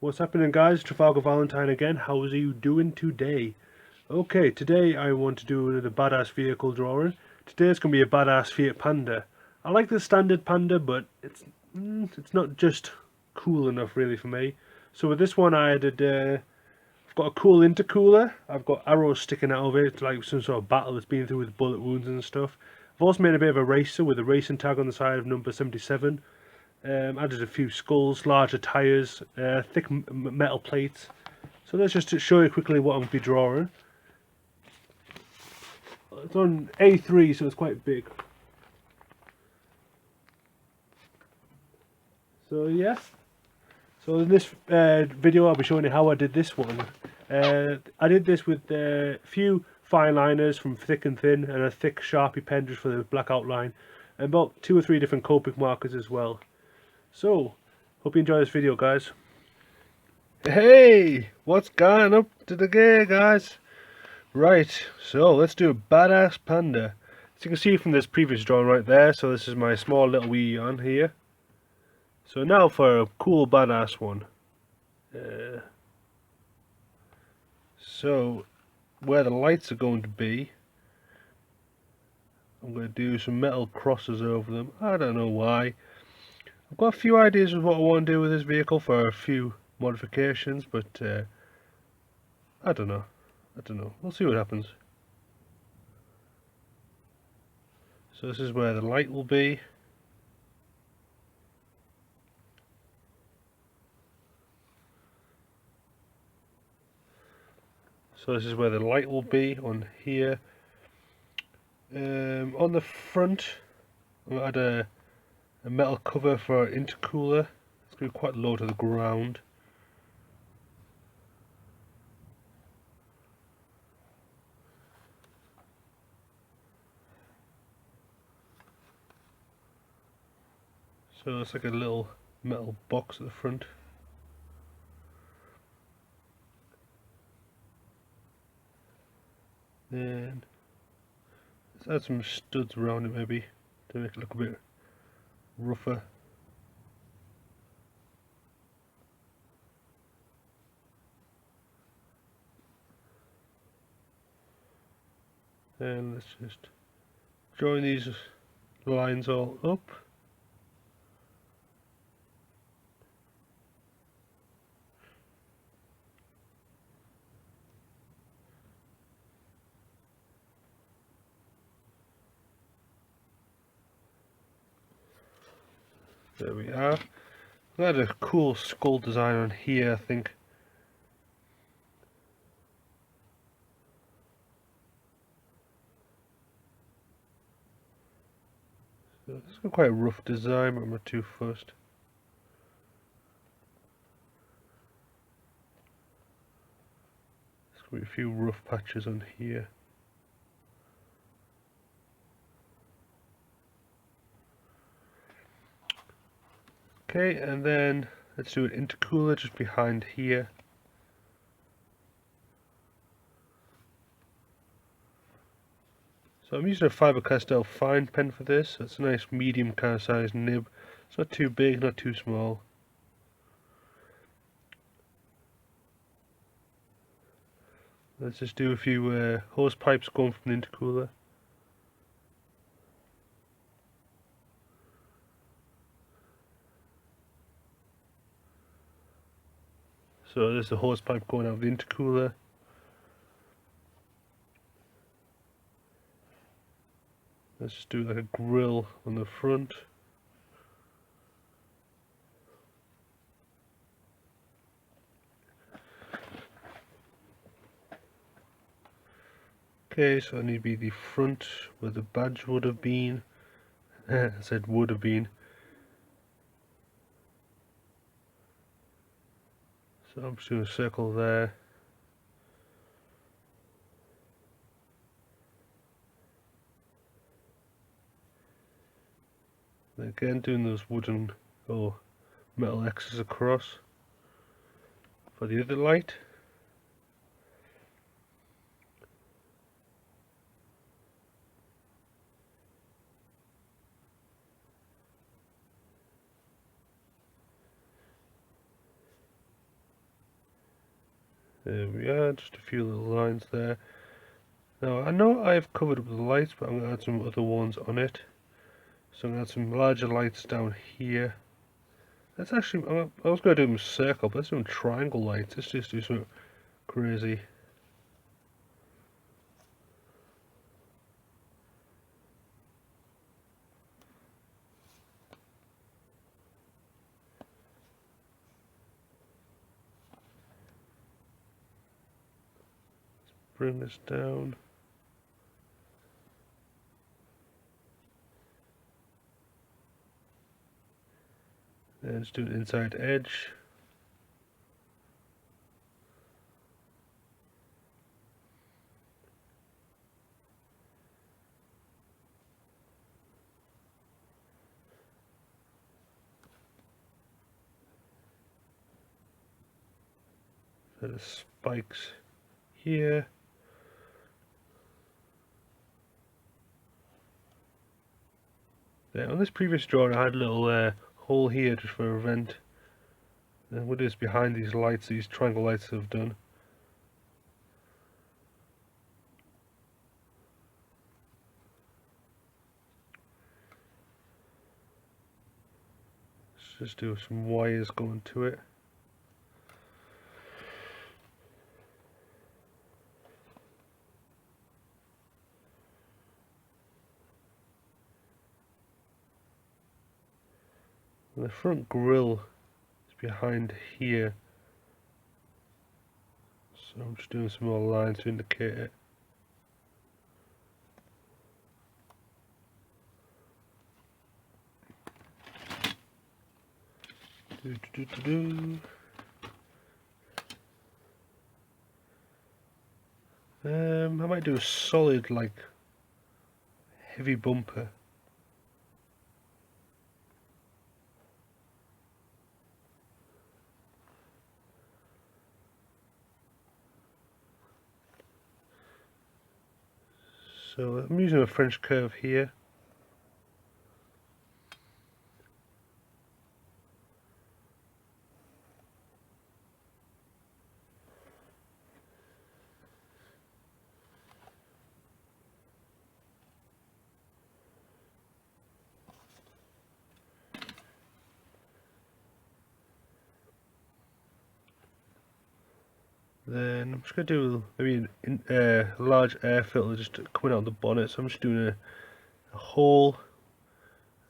What's happening, guys? Travalgar Valentine again. How are you doing today? Okay, today I want to do another badass vehicle drawing. Today it's going to be a badass Fiat Panda. I like the standard Panda, but it's not just cool enough really for me. So with this one I added, I've got a cool intercooler. I've got arrows sticking out of it. It's like some sort of battle that's been through with bullet wounds and stuff. I've also made a bit of a racer with a racing tag on the side of number 77. Added a few skulls, larger tyres, thick metal plates. So let's just show you quickly what I'm going to be drawing. It's on A3, so it's quite big. So yeah. So in this video I'll be showing you how I did this one. I did this with a few fine liners from thick and thin and a thick Sharpie pen just for the black outline. And about 2 or 3 different Copic markers as well. So, hope you enjoy this video, guys. Hey, what's going up today, guys? Right, so let's do a badass panda. As you can see from this previous drawing right there, so this is my small little wee on here. So now for a cool badass one. So, where the lights are going to be, I'm going to do some metal crosses over them. I don't know why. I've got a few ideas of what I want to do with this vehicle for a few modifications, but I don't know. We'll see what happens. So this is where the light will be. So this is where the light will be on here. On the front, I'll add a metal cover for intercooler. It's going to be quite low to the ground. So it's like a little metal box at the front. Then let's add some studs around it maybe to make it look a bit rougher. And let's just join these lines all up. There we are. I had a cool skull design on here, I think. So it's got quite a rough design, but I'm not too fussed. There's going to be a few rough patches on here. Okay, and then let's do an intercooler just behind here. So I'm using a Faber-Castell fine pen for this. It's a nice medium kind of size nib. It's not too big, not too small. Let's just do a few hose pipes going from the intercooler. So there's the hose pipe going out of the intercooler. Let's just do like a grill on the front. Okay, so I need to be the front where the badge would have been. I said would have been. So I'm just doing a circle there. And again, doing those wooden or metal X's across for the other light. There we are, just a few little lines there. Now, I know I've covered up the lights, but I'm going to add some other ones on it. So I'm going to add some larger lights down here. Let's actually, I was going to do them circle, but let's do them triangle lights. Let's just do something crazy. Bring this down. And let's do an inside edge. So the spikes here. There, on this previous drawing I had a little hole here just for a vent. And what is behind these lights, these triangle lights I've done. Let's just do some wires going to it. And the front grille is behind here. So I'm just doing some more lines to indicate it. I might do a solid, like, heavy bumper. So I'm using a French curve here. Then I'm just going to do maybe a large air filter just coming out of the bonnet. So I'm just doing a hole,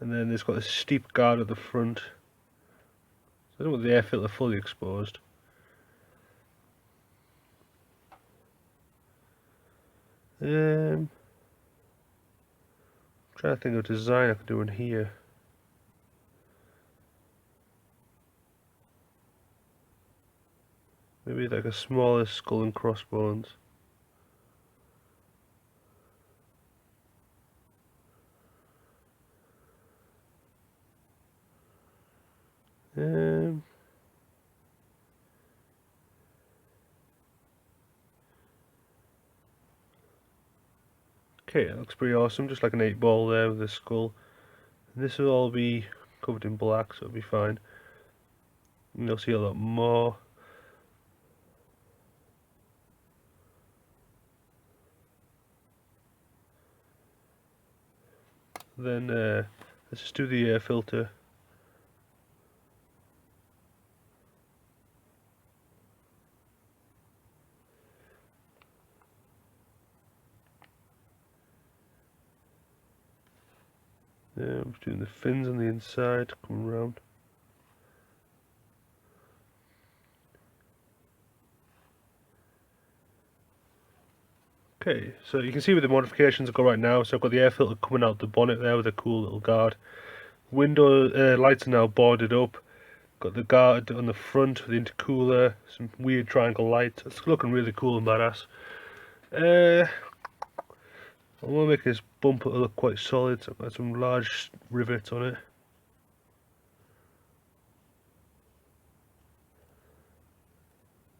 and then it's got a steep guard at the front. So I don't want the air filter fully exposed. I'm trying to think of a design I could do in here. Maybe like a smaller skull and crossbones. Okay, that looks pretty awesome, just like an 8-ball there with a skull. And this will all be covered in black, so it'll be fine. And you'll see a lot more. Then let's just do the air filter. I'm just doing the fins on the inside, coming around. Okay, so you can see with the modifications I've got right now, so I've got the air filter coming out the bonnet there with a cool little guard. Window lights are now boarded up. Got the guard on the front with the intercooler, some weird triangle lights. It's looking really cool and badass. I want to make this bumper look quite solid, so I've got some large rivets on it.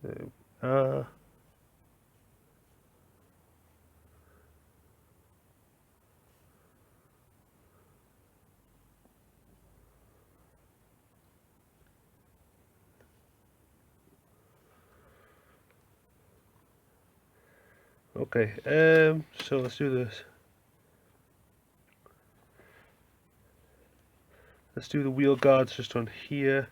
There we are. Okay, so let's do this. Let's do the wheel guards just on here.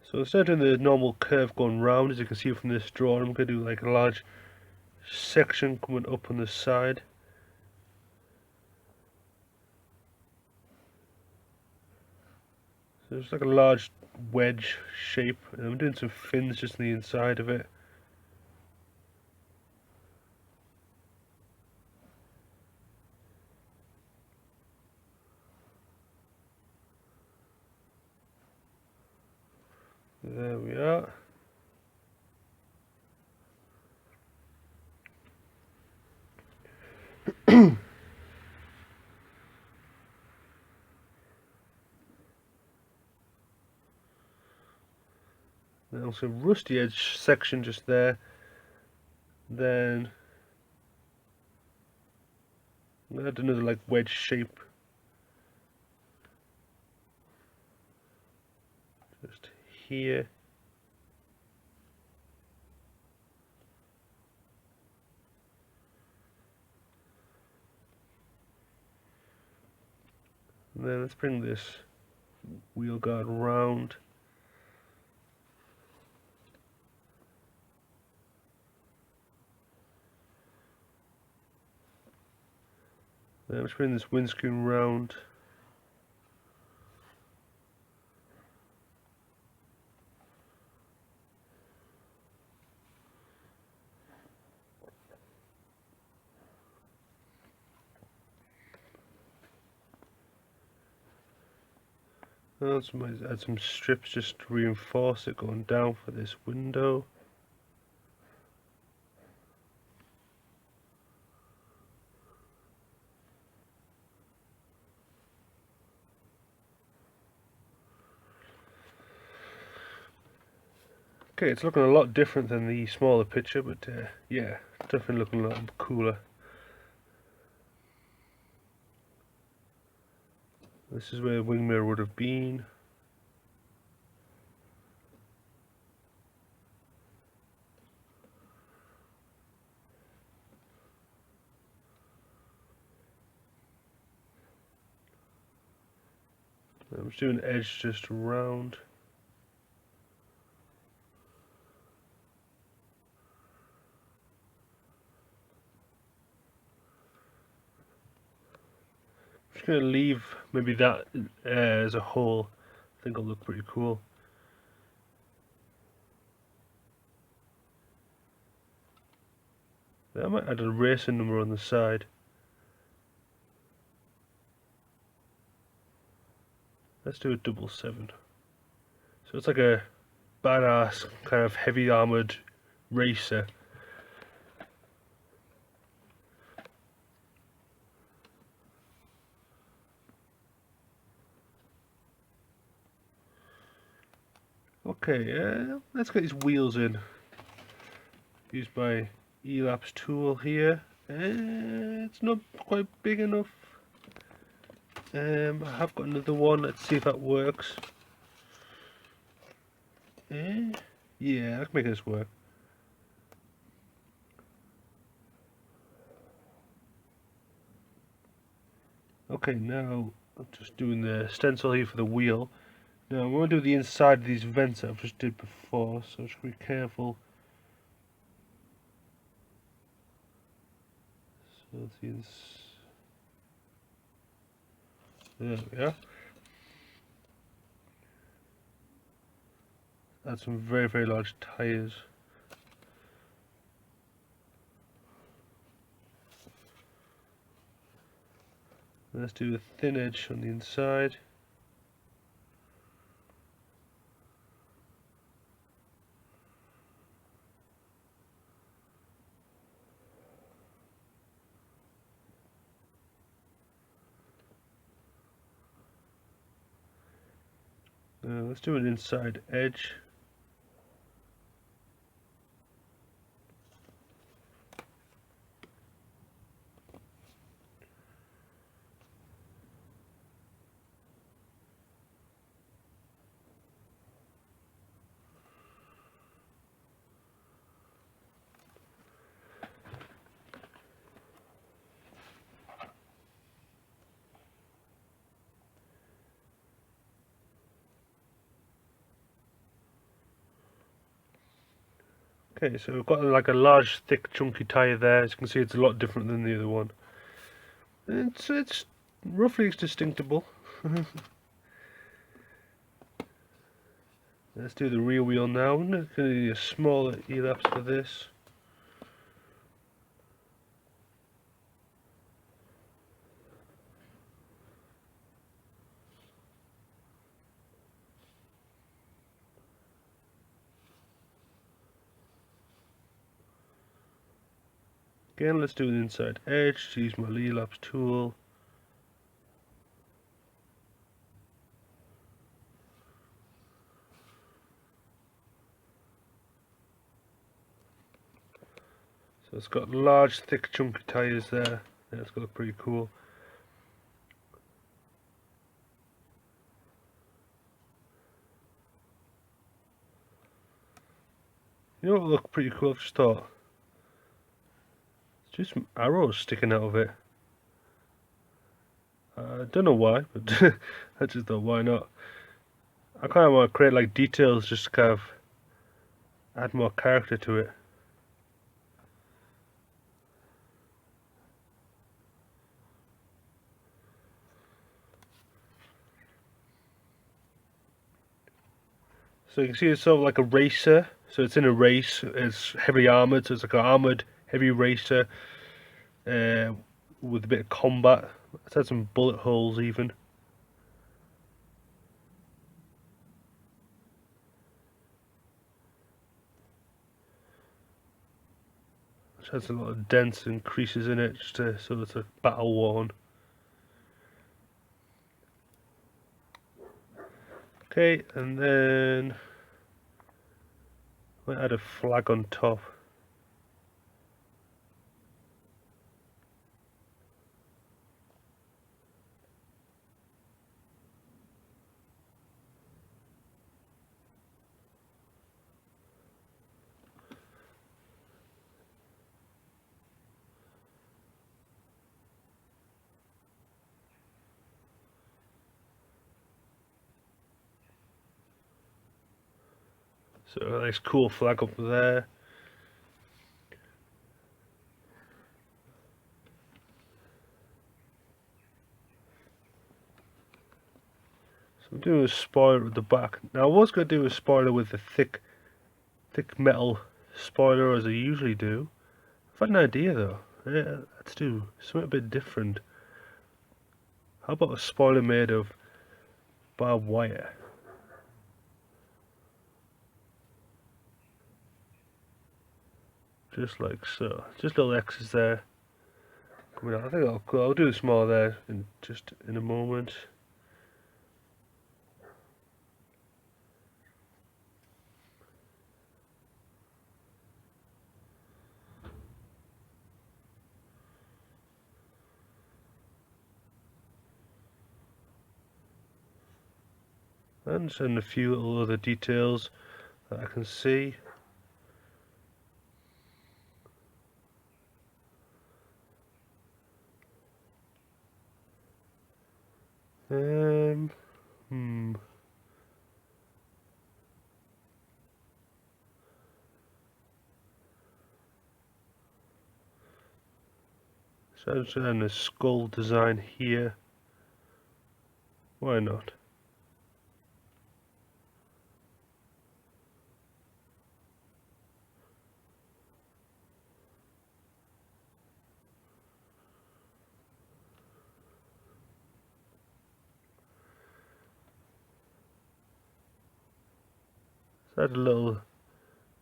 So instead of doing the normal curve going round, as you can see from this drawing, I'm going to do like a large section coming up on the side. So it's like a large wedge shape, and I'm doing some fins just on the inside of it. There we are. Now some rusty edge section just there. Then I'm going to add another like wedge shape. Just here. And then let's bring this wheel guard round. Then let's bring this windscreen round. Add some strips just to reinforce it going down for this window. Okay, it's looking a lot different than the smaller picture, but yeah, definitely looking a lot cooler. This is where the wing mirror would have been. I'm just doing edge just round. I'm just going to leave maybe that as a hole. I think it'll look pretty cool. I might add a racing number on the side. Let's do a 777. So it's like a badass kind of heavy armored racer. Okay, let's get these wheels in. Use my elapse tool here. It's not quite big enough. I have got another one. Let's see if that works. Yeah, I can make this work. Okay, now I'm just doing the stencil here for the wheel. Now I'm going to do the inside of these vents that I've just did before, so just be careful. So let's see this. There we are. Add some very, very large tires. Let's do a thin edge on the inside. Let's do an inside edge. Okay, so we've got like a large, thick, chunky tyre there. As you can see, it's a lot different than the other one. It's roughly distinguishable. Let's do the rear wheel now. I'm going to do a smaller elapse for this. Again, let's do the inside edge. Use my elapse tool. So it's got large, thick, chunky tyres there. That's going to look pretty cool. You know what would look pretty cool? I've just thought. It's just some arrows sticking out of it. I don't know why, but I just thought, why not? I kind of want to create like details, just to kind of add more character to it. So you can see it's sort of like a racer. So it's in a race. It's heavily armored. So it's like an armored heavy racer with a bit of combat. It's had some bullet holes even. It has a lot of dents and creases in it, just so it's a battle worn. Okay, and then I might add a flag on top. So a nice cool flag up there. So I'm doing a spoiler at the back. Now I was going to do a spoiler with a thick metal spoiler as I usually do. I've had an idea though. Yeah, let's do something a bit different. How about a spoiler made of barbed wire? Just like so. Just little X's there. Coming out. I think I'll do a small there in a moment. And a few little other details that I can see. Um, hmm. So I'm just adding a skull design here. Why not? Let's add a little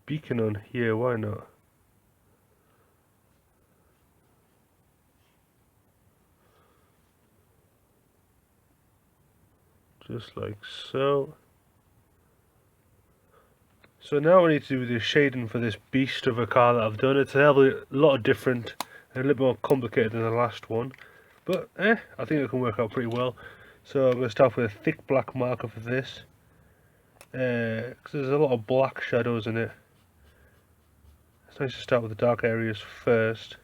beacon on here, why not? Just like so. So now I need to do the shading for this beast of a car that I've done. It's a lot different and a little more complicated than the last one. But I think it can work out pretty well. So I'm going to start with a thick black marker for this. Because there's a lot of black shadows in it. It's nice to start with the dark areas first.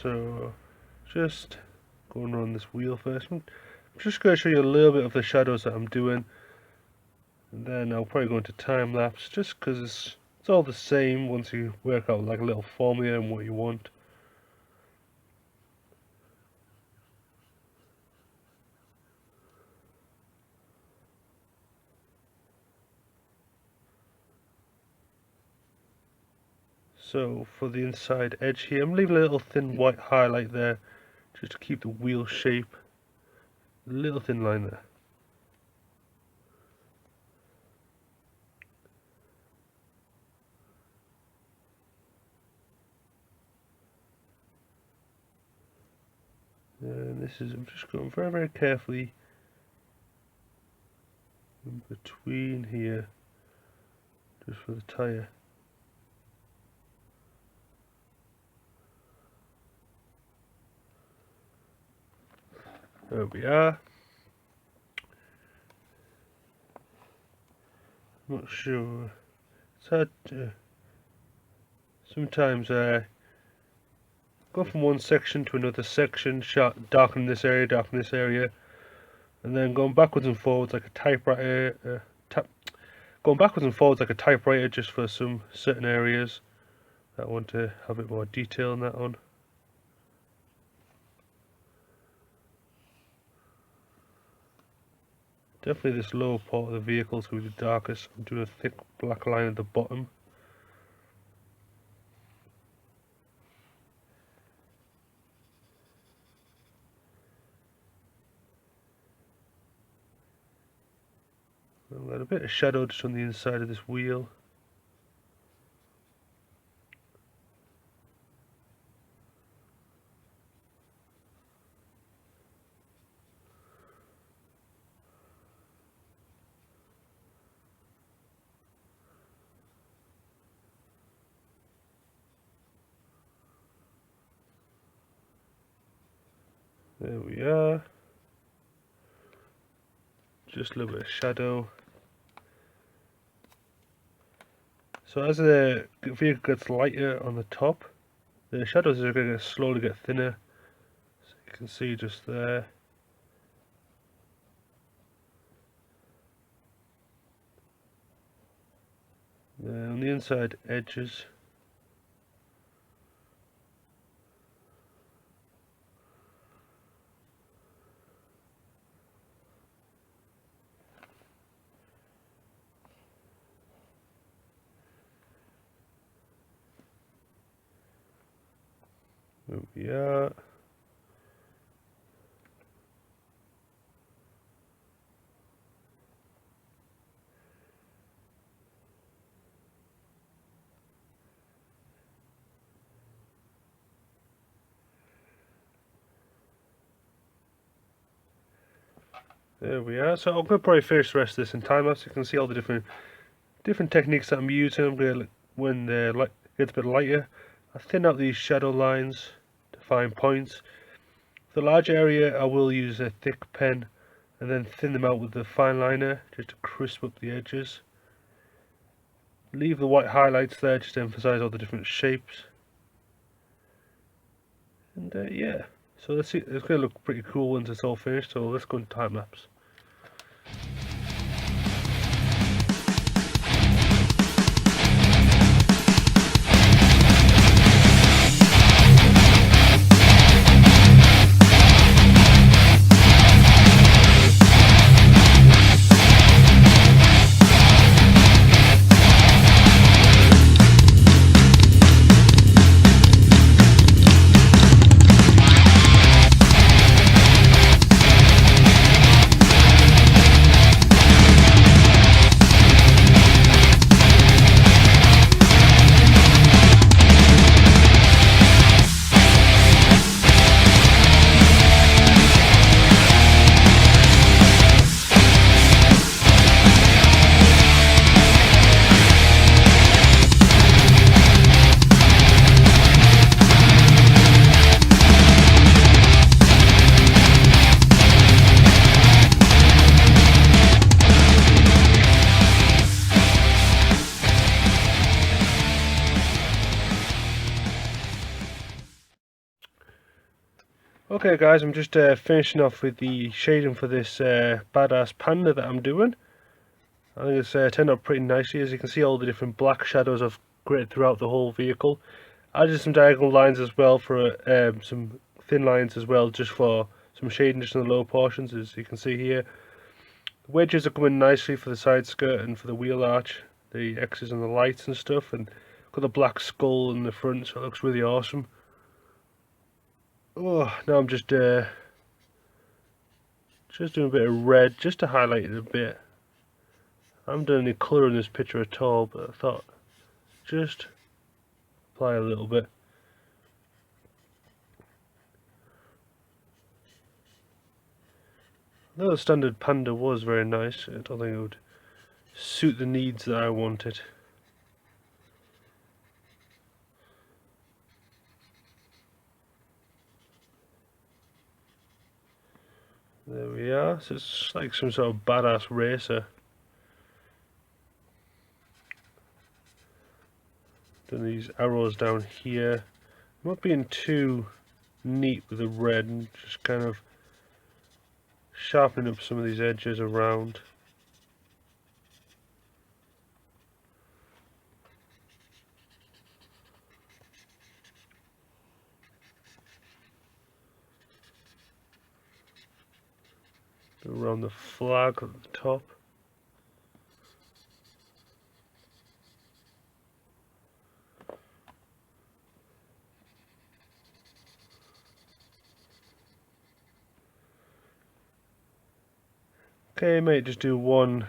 So just going around this wheel first. I'm just going to show you a little bit of the shadows that I'm doing, and then I'll probably go into time lapse just because it's all the same once you work out like a little formula and what you want. So for the inside edge here, I'm leaving a little thin white highlight there just to keep the wheel shape. A little thin line there. And this is, I'm just going very, very carefully in between here, just for the tyre. There we are. I'm not sure. It's hard to sometimes go from one section to another section, darken this area, and then going backwards and forwards like a typewriter. Going backwards and forwards like a typewriter just for some certain areas that I want to have a bit more detail on that on. Definitely this lower part of the vehicle is going to be the darkest. I'm doing a thick black line at the bottom. I've got a bit of shadow just on the inside of this wheel. There we are. Just a little bit of shadow. So as the vehicle gets lighter on the top, the shadows are going to slowly get thinner. So you can see just there. Then on the inside edges. There we are. There we are. So I'm going to probably finish the rest of this in time lapse. You can see all the different techniques that I'm using. I'm going to, when the light gets a bit lighter, I thin out these shadow lines to find points. For the large area, I will use a thick pen and then thin them out with the fine liner just to crisp up the edges. Leave the white highlights there just to emphasize all the different shapes. And yeah, so let's see. It's going to look pretty cool once it's all finished. So let's go into time lapse. Okay guys, I'm just finishing off with the shading for this Badass Panda that I'm doing. I think it's turned out pretty nicely. As you can see, all the different black shadows I've created throughout the whole vehicle. I did some diagonal lines as well for some thin lines as well, just for some shading just in the lower portions, as you can see here. The wedges are coming nicely for the side skirt and for the wheel arch, the X's and the lights and stuff, and got the black skull in the front, so it looks really awesome. Oh, now I'm just doing a bit of red just to highlight it a bit. I haven't done any colour in this picture at all, but I thought just apply a little bit. Though the standard Panda was very nice, I don't think it would suit the needs that I wanted. There we are, so it's like some sort of badass racer. Done these arrows down here. I'm not being too neat with the red, and just kind of sharpening up some of these edges around. Around the flag at the top. Okay, might just do one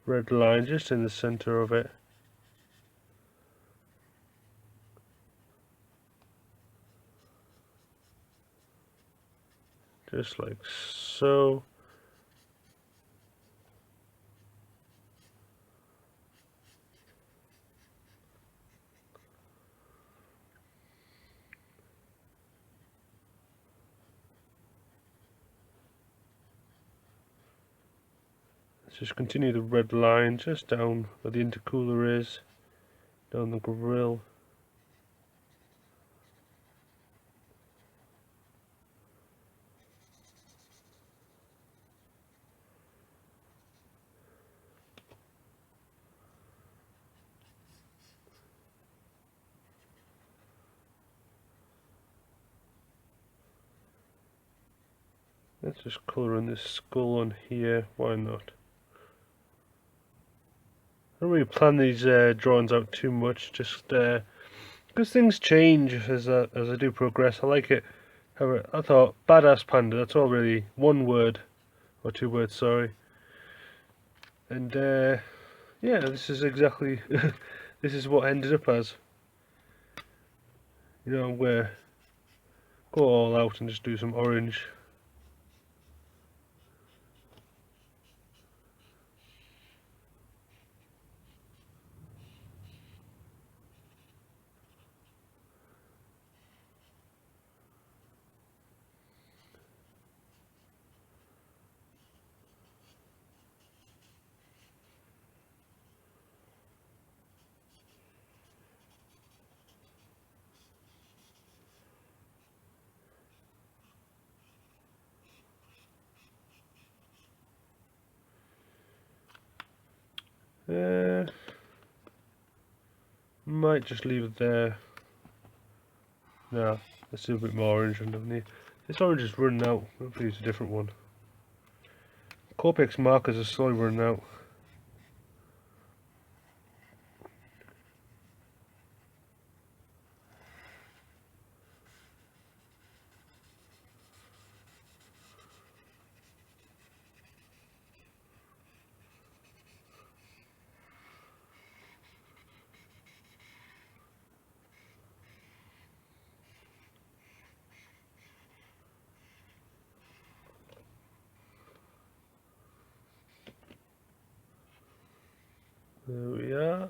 red line just in the center of it. Just like so. Let's just continue the red line just down where the intercooler is, down the grill. Let's just colour in this skull on here, why not? I don't really plan these drawings out too much, just because things change as I do progress. I like it. However, I thought Badass Panda, that's all really one word, or two words, sorry. And yeah, this is exactly, this is what ended up as. You know, where go all out and just do some orange. Might just leave it there. No, let's do a bit more orange underneath. This orange is running out. Hopefully use a different one. Copics markers are slowly running out. There we are.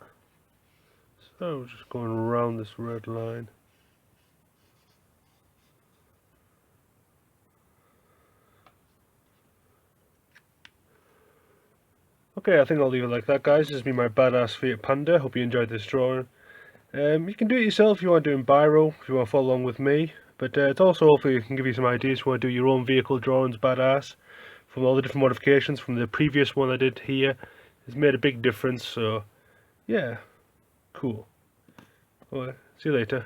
So just going around this red line. Okay, I think I'll leave it like that, guys. This has been my Badass Fiat Panda. Hope you enjoyed this drawing. You can do it yourself if you want to do it in Biro, if you want to follow along with me. But it's also hopefully it can give you some ideas if you want to do your own vehicle drawings badass. From all the different modifications from the previous one I did here, it's made a big difference. So yeah, cool. Well, see you later.